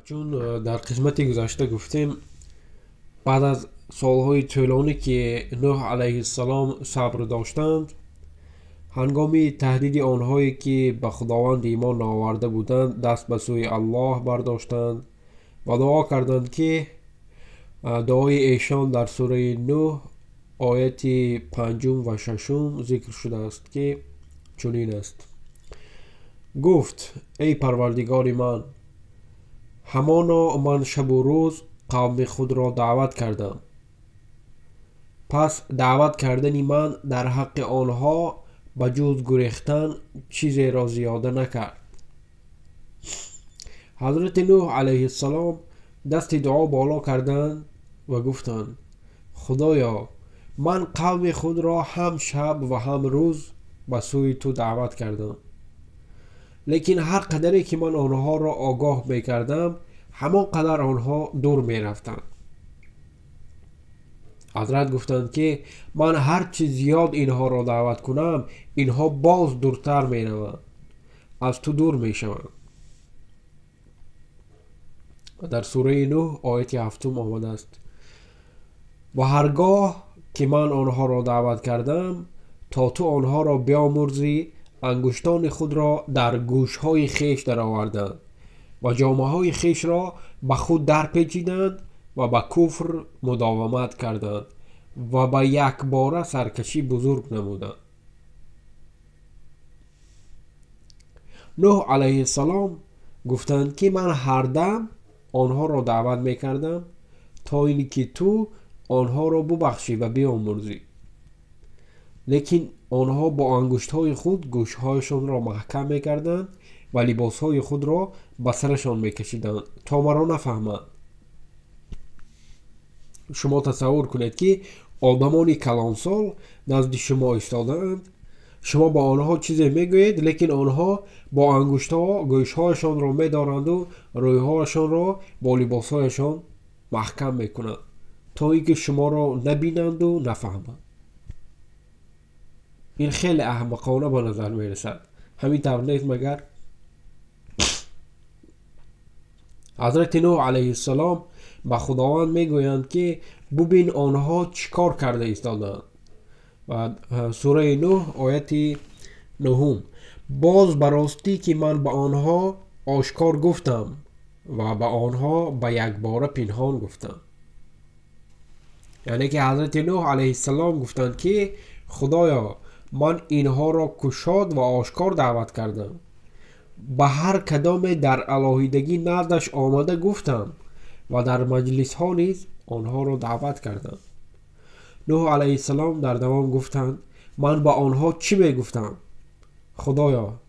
چون در قسمت گذشته گفتیم بعد از سالهای طولانی که نوح علیه السلام صبر داشتند، هنگامی تهدید آنهایی که به خداوند ایمان نآورده بودند دست به سوی الله برداشتند و دعا کردند که دعای ایشان در سوره نوح آیت 5 و 6 ذکر شده است که چنین است: گفت ای پروردگار من، همانا من شب و روز قوم خود را دعوت کردم، پس دعوت کردن من در حق آنها به جز گریختن چیزی را زیاده نکرد. حضرت نوح علیه السلام دست دعا بالا کردند و گفتند: خدایا، من قوم خود را هم شب و هم روز به سوی تو دعوت کردم، لیکن هر قدری که من آنها را آگاه می کردم همان قدر آنها دور می رفتند. حضرت گفتند که من هرچی زیاد اینها را دعوت کنم اینها باز دورتر می روند، از تو دور می شوند. در سوره نوح آیت 7 آمده است: و هرگاه که من آنها را دعوت کردم تا تو آنها را بیامرزی، انگشتان خود را در گوشهای خیش در آوردند و جامه های خیش را به خود در پیچیدند و به کفر مداومت کردند و به یک باره سرکشی بزرگ نمودند. نوح علیه السلام گفتند که من هر دم آنها را دعوت می کردم تا اینی که تو آنها را ببخشی و بیامرزی، لیکن آنها با انگشت های خود گوشهایشان را محکم می کردند و لباس های خود را به سرشان می کشیدند تا مرا نفهمند. شما تصور کنید که آدمان کلانسال نزد شما ایستادند، شما با آنها چیزی میگویید لیکن آنها با انگشت ها گوشهایشان را میدارند و رویهایشان را با لباسهایشان محکم میکنند تا اینکه شما را نبینند و نفهمند. این خیلی احمقانه به نظر میرسد، همین طور نیست مگر؟ حضرت نوح علیه السلام به خداوند میگویند که ببین آنها چیکار کرده ایستادند. و سوره نوح آیت 9: باز براستی که من به آنها آشکار گفتم و به آنها به یک باره پنهان گفتم. یعنی که حضرت نوح علیه السلام گفتند که خدایا، من اینها را کشاد و آشکار دعوت کردم، به هر کدام در علاهیدگی نزدش آمده گفتم و در مجلس ها نیز آنها را دعوت کردم. نوح علیه السلام در دوام گفتند من به آنها چی بگفتم؟ خدایا،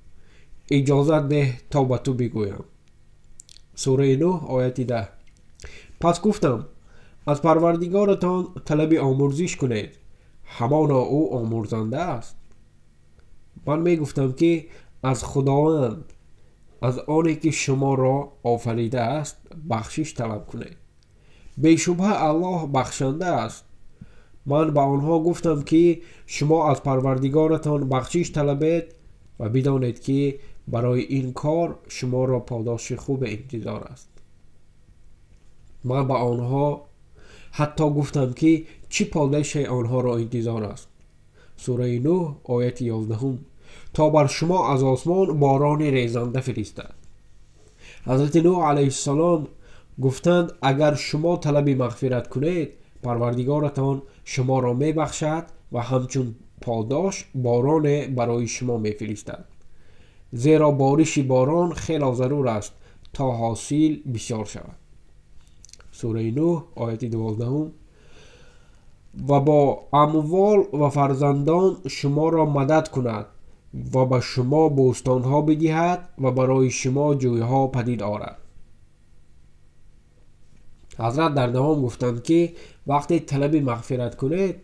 اجازت ده تا به تو بگویم. سوره نوح آیت 10: پس گفتم از پروردگارتان طلب آمرزش کنید، همانا او آمرزنده است. من می گفتم که از خداوند، از آنی که شما را آفریده است، بخشش طلب کنید، بیشبه الله بخشنده است. من به آنها گفتم که شما از پروردگارتان بخشش طلبید و بدانید که برای این کار شما را پاداش خوب انتظار است. من به آنها حتی گفتم که چی پاداش آنها را انتظار است. سوره نوح آیت 11: تا بر شما از آسمان باران ریزنده فرستد. حضرت نوح علیه السلام گفتند اگر شما طلب مغفرت کنید، پروردگارتان شما را می بخشد و همچون پاداش باران برای شما می فرستد، زیرا بارش باران خیلی ضرور است تا حاصل بسیار شود. سوره نوح آیت 12: و با اموال و فرزندان شما را مدد کند و به شما بوستانها بدهد و برای شما جویها پدید آورد. حضرت در دوام گفتند که وقتی طلب مغفرت کنید،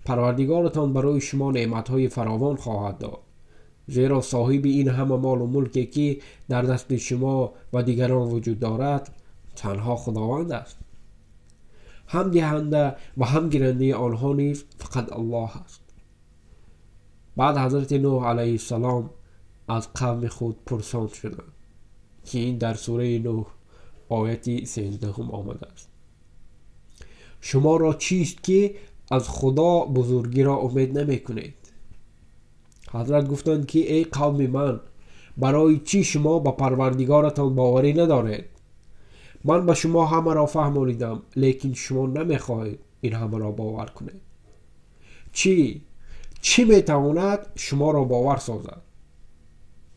پروردگارتان برای شما نعمتهای فراوان خواهد داد، زیرا صاحب این همه مال و ملکی که در دست شما و دیگران وجود دارد تنها خداوند است. هم دهنده و هم گیرنده آنها نیز فقط الله است. بعد حضرت نوح علیه السلام از قوم خود پرسان شدند که این در سوره نوح آیت 13 آمده است. شما را چیست که از خدا بزرگی را امید نمی کنید؟ حضرت گفتند که ای قوم من، برای چی شما به پروردگارتان باوری ندارید؟ من به شما همه را فهمانیدم، لیکن شما نمیخواهید این همه را باور کنید. چی میتواند شما را باور سازد؟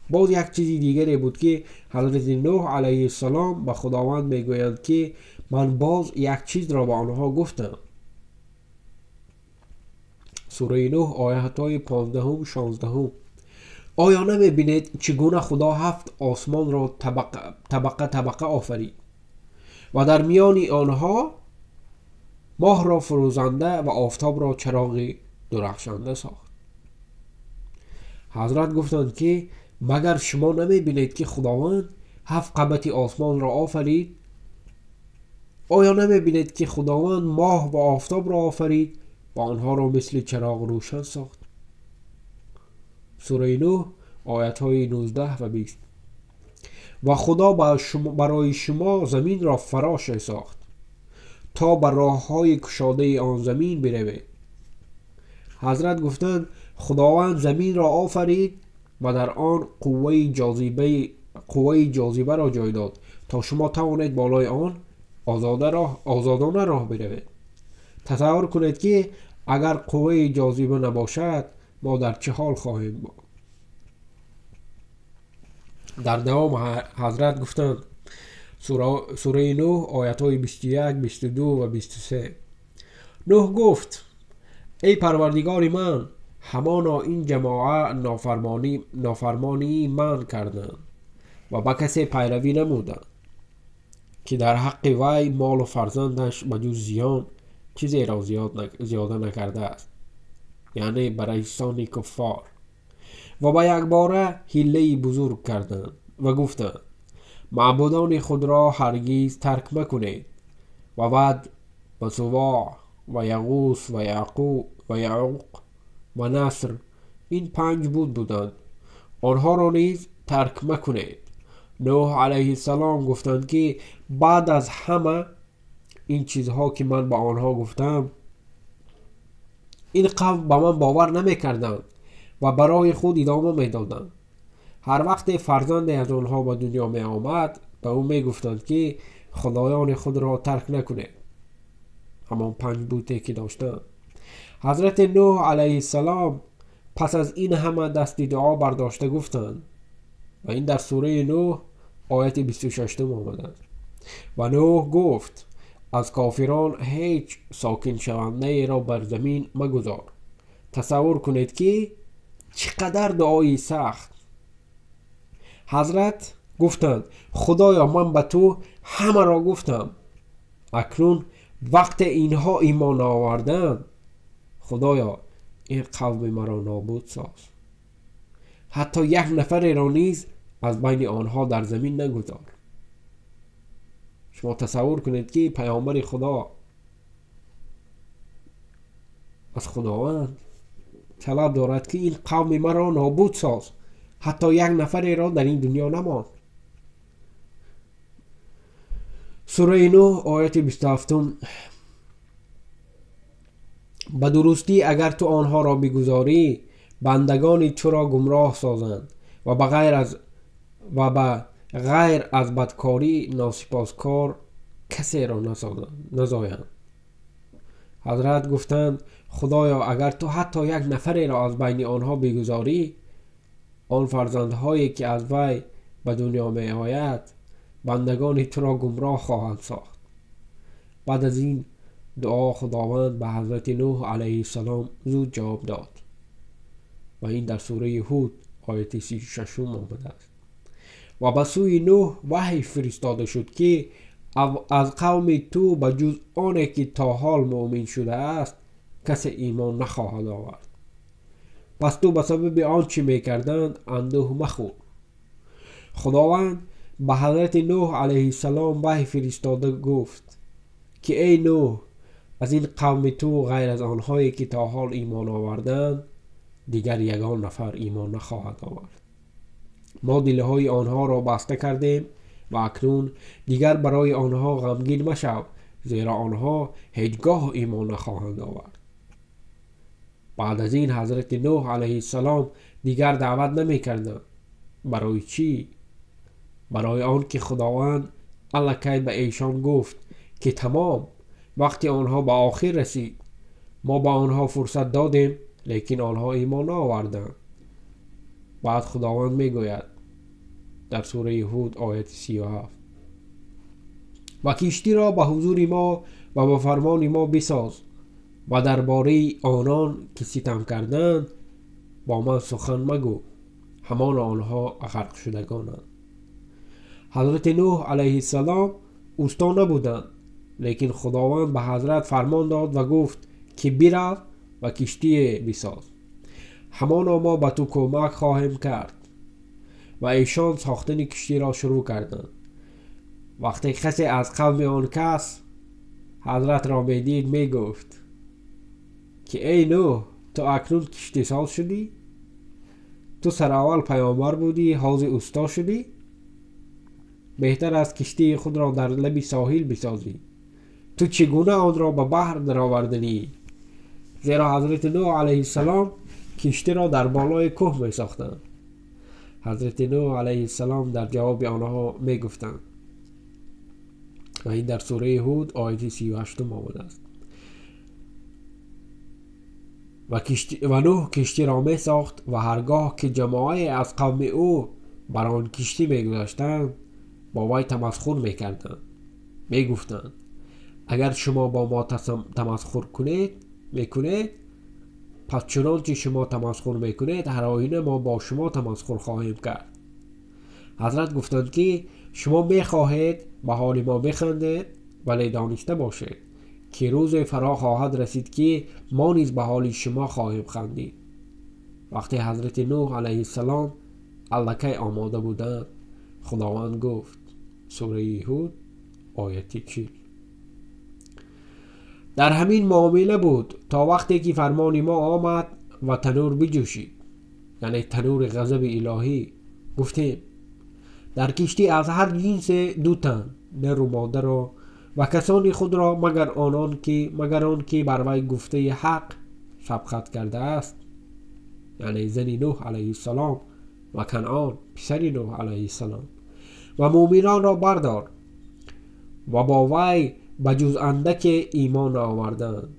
باز یک چیزی دیگری بود که حضرت نوح علیه السلام به خداوند میگویند که من باز یک چیز را به آنها گفتم. سوره نوح آیات های 15 و 16. آیا نمی بینید چگونه خدا 7 آسمان را طبقه آفرید و در میان آنها ماه را فروزنده و آفتاب را چراغ درخشنده ساخت؟ حضرت گفتند که مگر شما نمی بینید که خداوند 7 قبط آسمان را آفرید؟ آیا نمی بینید که خداوند ماه و آفتاب را آفرید و آنها را مثل چراغ روشن ساخت؟ سوره نوح آیت های 19 و 20. و خدا برای شما زمین را فراش ساخت تا بر راه های کشاده آن زمین بروید. حضرت گفتند خداوند زمین را آفرید و در آن قوه جاذبه را جای داد تا شما توانید بالای آن آزادانه راه بروید. تصور کنید که اگر قوه جاذبه نباشد ما در چه حال خواهیم بود؟ در دوام حضرت گفتند سوره نوح آیات های 21، 22 و 23. نوح گفت ای پروردگار من، همانا این جماعت نافرمانی من کردند و با کسی پیروی نمودند که در حق وی مال و فرزندش بجز زیان چیزی را زیاده نکرده است، یعنی برای سان کفار. و با یک باره حیله بزرگ کردند و گفتند معبودان خود را هرگز ترک مکنید. و بعد و سواع و یغوث و یعوق و نصر، این 5 بودند، آنها را نیز ترک مکنید. نوح علیه السلام گفتند که بعد از همه این چیزها که من به آنها گفتم، این قوم به من باور نمی کردند و برای خود ادامه می دادند. هر وقت فرزند از آنها به دنیا می آمد به او می گفتند که خدایان خود را ترک نکنید، همان 5 بوتی که داشتند. حضرت نوح علیه السلام پس از این همه دست دعا برداشته گفتند و این در سوره نوح آیت 26 آمده است. و نوح گفت از کافران هیچ ساکن شونده ای را بر زمین مگذار. تصور کنید که چقدر دعای سخت. حضرت گفتند خدایا من به تو همه را گفتم، اکنون وقت اینها ایمان آوردند، خدایا این قوم مرا نابود ساز، حتی یک نفر را نیز از بین آنها در زمین نگذار. شما تصور کنید که پیامبر خدا از خداوند طلب دارد که این قوم مرا نابود ساز، حتی یک نفر را در این دنیا نماند. سوره نوح آیت 27. به درستی اگر تو آنها را بگذاری بندگان تو را گمراه سازند و به غیر از بدکاری ناسپاسکار کسی را نزایند. حضرت گفتند خدایا اگر تو حتی یک نفری را از بین آنها بگذاری، آن فرزندهایی که از وی به دنیا می آید بندگان تو را گمراه خواهند ساخت. بعد از این دعا خداوند به حضرت نوح علیه السلام زود جواب داد و این در سوره هود آیت 36 آمده است. و به سوی نوح وحی فرستاده شد که از قوم تو به جز آنی که تا حال مؤمن شده است کسی ایمان نخواهد آورد. پس تو به سبب آنچه میکردند اندوه مخور. خداوند به حضرت نوح علیه السلام وحی فرستاده گفت که ای نوح، از این قوم تو غیر از آنهایی که تا حال ایمان آوردند دیگر یگان نفر ایمان نخواهد آورد. ما دلهای آنها را بسته کردیم و اکنون دیگر برای آنها غمگین مشو، زیرا آنها هیچگاه ایمان نخواهند آورد. بعد از این حضرت نوح علیه السلام دیگر دعوت نمی کردند. برای چی؟ برای آن که خداوند الکی به ایشان گفت که تمام. وقتی آنها به آخر رسید ما با آنها فرصت دادیم لیکن آنها ایمان آوردند. بعد خداوند می گوید در سوره هود آیت 37 و کشتی را به حضور ما و به فرمان ما بساز و درباره آنان که ستم کردند با من سخن مگو، همان آنها غرق شدگانند. حضرت نوح علیه السلام اوستا نبودند، لیکن خداوند به حضرت فرمان داد و گفت که برو و کشتی بساز، همانا ما به تو کمک خواهیم کرد. و ایشان ساختن کشتی را شروع کردند. وقتی کسی از قوم آن کس حضرت را میدید می گفت که ای نوح، تو اکنون کشتی ساز شدی؟ تو سر اول پیامبر بودی، حاضر اوستا شدی؟ بهتر است کشتی خود را در لب ساحل بسازی. تو چگونه آن را به بحر درآوردنی؟ زیرا حضرت نوح علیه السلام کشتی را در بالای کوه می ساختند. حضرت نوح علیه السلام در جواب آنها می گفتند و این در سوره هود آیه 38 آمده است. و نوح کشتی را می ساخت و هرگاه که جماعه از قوم او بر آن کشتی می گذشتند با وی تمسخر می کردند. می گفتند اگر شما با ما تمسخر میکنید پس چنانچه شما تمسخر میکنید هر آینه ما با شما تمسخر خواهیم کرد. حضرت گفتند که شما میخواهید به حال ما بخندید، ولی دانسته باشید که روز فرا خواهد رسید که ما نیز به حال شما خواهیم خندید. وقتی حضرت نوح علیه السلام الکی آماده بودند خداوند گفت سوره هود آیه 40 در همین معامله بود تا وقتی که فرمان ما آمد و تنور بجوشید، یعنی تنور غضب الهی. گفتیم در کشتی از هر جنس 2 تن، نر و ماده را و کسانی خود را مگر آن که بر وی گفته حق سبقت کرده است، یعنی زن نوح علیه السلام و کنعان پسر نوح علیه السلام، و مومنان را بردار و با وی بجز اندک ایمان آوردند.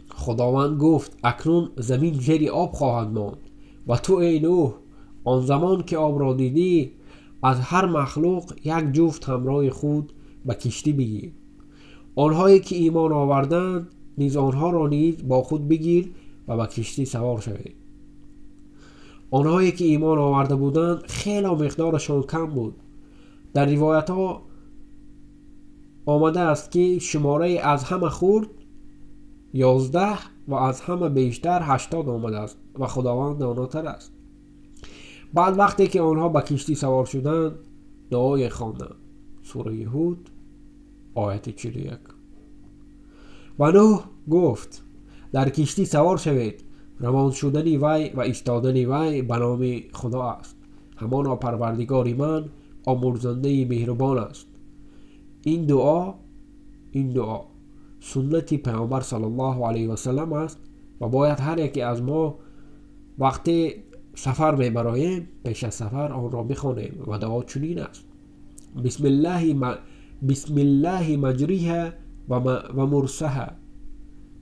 خداوند گفت اکنون زمین زیر آب خواهد ماند و تو ای نوح آن زمان که آب را دیدی از هر مخلوق یک جفت همراه خود به کشتی بگیر. آنهایی که ایمان آوردند نیز آنها را نیز با خود بگیر و به کشتی سوار شوید. آنهایی که ایمان آورده بودند خیلی مقدارشان کم بود. در روایت ها آمده است که شماره از همه خرد 11 و از همه بیشتر 80 آمده است و خداوند داناتر است. بعد وقتی که آنها به کشتی سوار شدند دعای خواندند. سوره هود آیت 41 و نوح گفت در کشتی سوار شوید، روان شدنی وی و ایستادنی وی به نام خدا است، همانا پروردگار من آمرزنده مهربان است. این دعا سنت پیامبر صلی الله علیه و سلم است و باید هر یکی از ما وقتی سفر میبراییم پیش از سفر آن را بخوانیم و دعا چنین است: بسم الله مجریها و مرسها،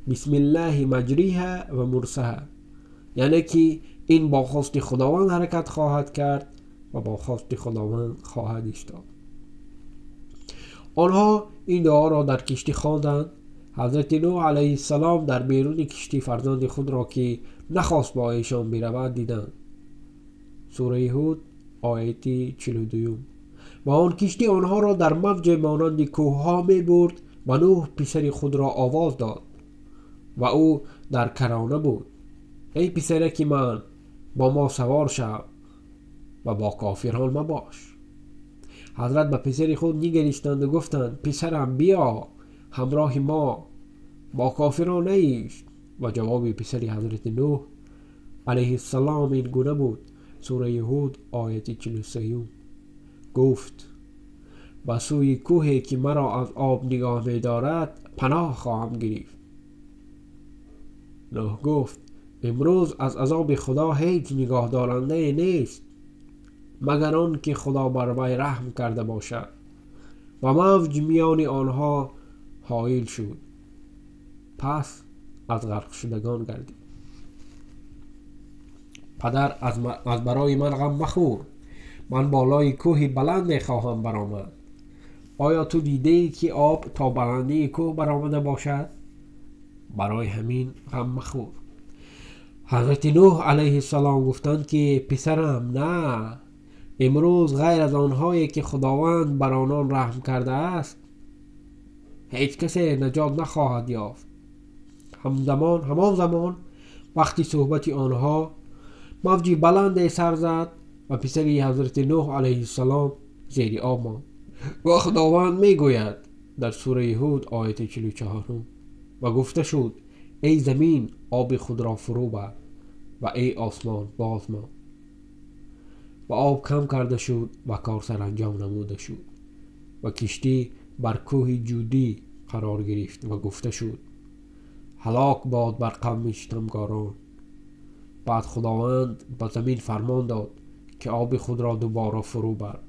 بسم الله مجریها و مرسها، یعنی که این با خواست خداوند حرکت خواهد کرد و با خواست خداوند خواهد ایستاد. آنها این دعا را در کشتی خواندند. حضرت نوح علیه السلام در بیرون کشتی فرزند خود را که نخواست با ایشان برود دیدند. سوره هود آیت 42 و آن کشتی آنها را در موج مانند کوه ها می برد و نوح پسر خود را آواز داد و او در کرانه بود: ای پسرک من، با ما سوار شو و با کافران مباش. حضرت به پسر خود نگریستند و گفتند: پسرم بیا همراه ما، با کافران نیست. و جواب پسر حضرت نوح علیه السلام این گونه بود. سوره هود آیت 43 گفت به سوی کوهی که مرا از آب نگاه می دارد پناه خواهم گرفت. نوح گفت امروز از عذاب خدا هیچ نگاه دارنده نیست مگر آن که خدا بر وی رحم کرده باشد. و موج میان آنها حایل شد، پس از غرق شدگان گردید. پدر از برای من غم مخور، من بالای کوه بلند خواهم برآمد. آیا تو دیده ای که آب تا بلندی کوه برآمده باشد؟ برای همین غم مخور. حضرت نوح علیه السلام گفتند که پسرم نه، امروز غیر از آنهایی که خداوند بر آنان رحم کرده است هیچ کسی نجات نخواهد یافت. همان زمان وقتی صحبت آنها موجی بلند سر زد و پسری حضرت نوح علیه السلام زیر آب ماند. و خداوند می گوید در سوره هود آیت 44 و گفته شد ای زمین آب خود را فرو بر و ای آسمان باز مان. و آب کم کرده شد و کار سرانجام نموده شد و کشتی بر کوه جودی قرار گرفت و گفته شد هلاک باد بر قوم ستمگاران. بعد خداوند به زمین فرمان داد که آب خود را دوباره فرو بر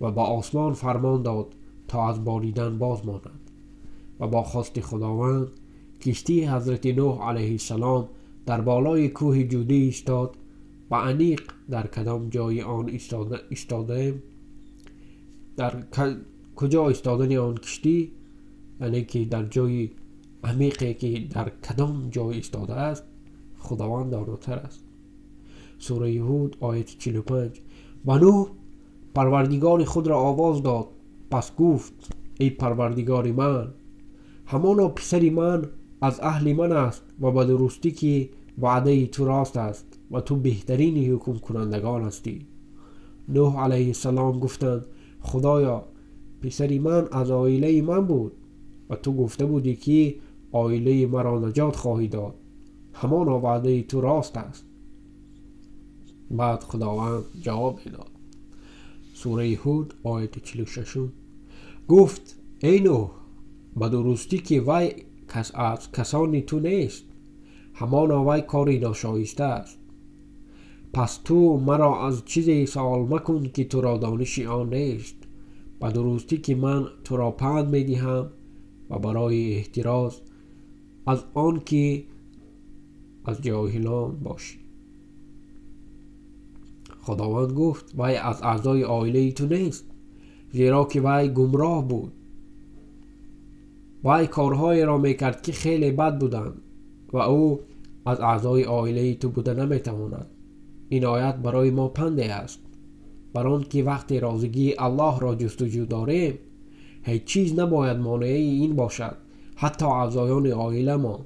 و با آسمان فرمان داد تا از باریدن باز ماند. و با خواست خداوند کشتی حضرت نوح علیه السلام در بالای کوه جودی ایستاد و انیق در کدام جای آن ایستاده در کجا ایستادن آن کشتی، یعنی که در جای عمیقی که در کدام جای ایستاده است خداوند داناتر است. سوره هود آیت 45. و نوح پروردگار خود را آواز داد، پس گفت ای پروردگار من، همانا پسری من از اهل من است و به درستی که وعده تو راست است و تو بهترین حکم کنندگان هستی. نوح علیه السلام گفتند خدایا پسری من از عائله من بود و تو گفته بودی که عائله مرا نجات خواهی داد، همانا وعده تو راست است. بعد خداوند جواب داد. سوره هود آیت 46 گفت ای نوح به درستی که وی از کسانی تو نیست، همانا وی کاری ناشایسته است. پس تو مرا از چیزی سوال مکن که تو را دانش آن نیست، به درستی که من تو را پند می دهم و برای احتراز از آن که از جاهلان باشی. خداوند گفت وی از اعضای عائله تو نیست، زیرا که وی گمراه بود. وی کارهای را میکرد که خیلی بد بودند و او از اعضای عائله تو بوده نمیتواند. این آیت برای ما پنده است، برای که وقتی رازگی الله را جستجو داریم هیچ چیز نباید مانعی این باشد، حتی اعضایان عائله ما.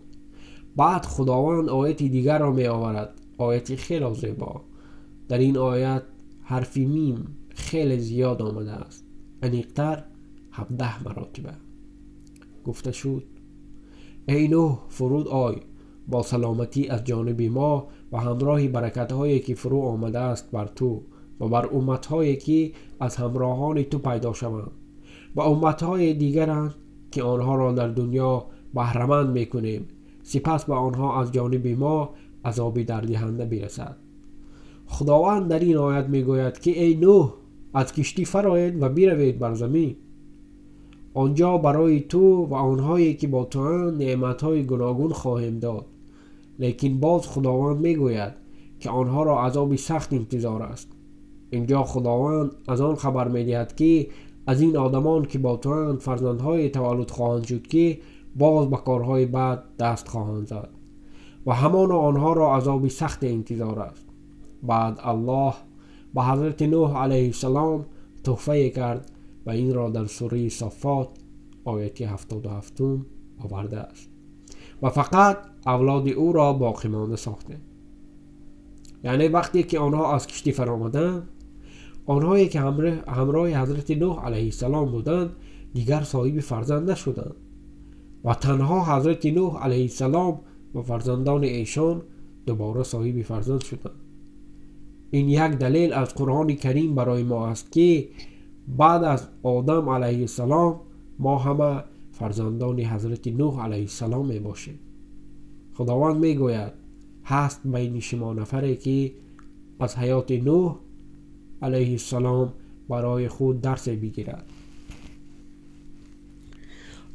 بعد خداوند آیت دیگر را می آورد، آیت خیلی زیبا. در این آیت حرف میم خیلی زیاد آمده است، انیقتر 17 مراتبه. گفته شد ای نوح فرود آی با سلامتی از جانب ما و همراه برکت‌هایی که فرو آمده است بر تو و بر امت‌هایی که از همراهان تو پیدا شوند و امت‌های دیگرند که آنها را در دنیا بهره‌مند می‌کنیم، سپس به آنها از جانب ما عذاب درددهنده برسد. خداوند در این آیت میگوید که ای نوح از کشتی فرآیید و بروید بر زمین. آنجا برای تو و آنهایی که با تو اند نعمت‌های گوناگون خواهیم داد. لیکن باز خداوند میگوید که آنها را عذاب سخت انتظار است. اینجا خداوند از آن خبر میدهد که از این آدمان که با تو اند فرزندهای تولد خواهند شد که باز به کارهای بد دست خواهند زد و همان آنها را عذاب سخت انتظار است. بعد الله به حضرت نوح علیه السلام تحفه کرد و این را در سوره صفات آیت 77 آورده است و فقط اولاد او را باقی مانده ساخته. یعنی وقتی که آنها از کشتی فرآمدند، آنهایی که همراه حضرت نوح علیه السلام بودند دیگر صاحب فرزند نشدند و تنها حضرت نوح علیه السلام و فرزندان ایشان دوباره صاحب فرزند شدند. این یک دلیل از قرآن کریم برای ما است که بعد از آدم علیه السلام ما همه فرزندان حضرت نوح علیه السلام می باشیم. خداوند می گوید هست بین شما نفری که از حیات نوح علیه السلام برای خود درس بگیرد.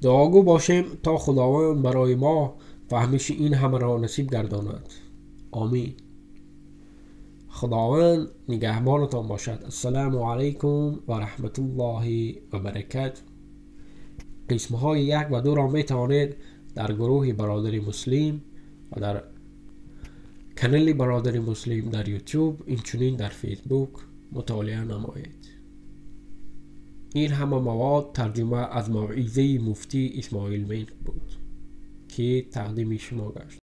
دعاگو باشیم تا خداوند برای ما فهمیش این همه را نصیب گرداند. آمین. خداوند نگهبانتان باشد. السلام علیکم و رحمت الله و برکاته. قسمهای 1 و 2 را می توانید در گروه برادری مسلم و در کانال برادری مسلم در یوتیوب، اینچنین در فیسبوک مطالعه نمایید. این همه مواد ترجمه از موعظه مفتی اسماعیل مینک بود که تقدیم شما گشت.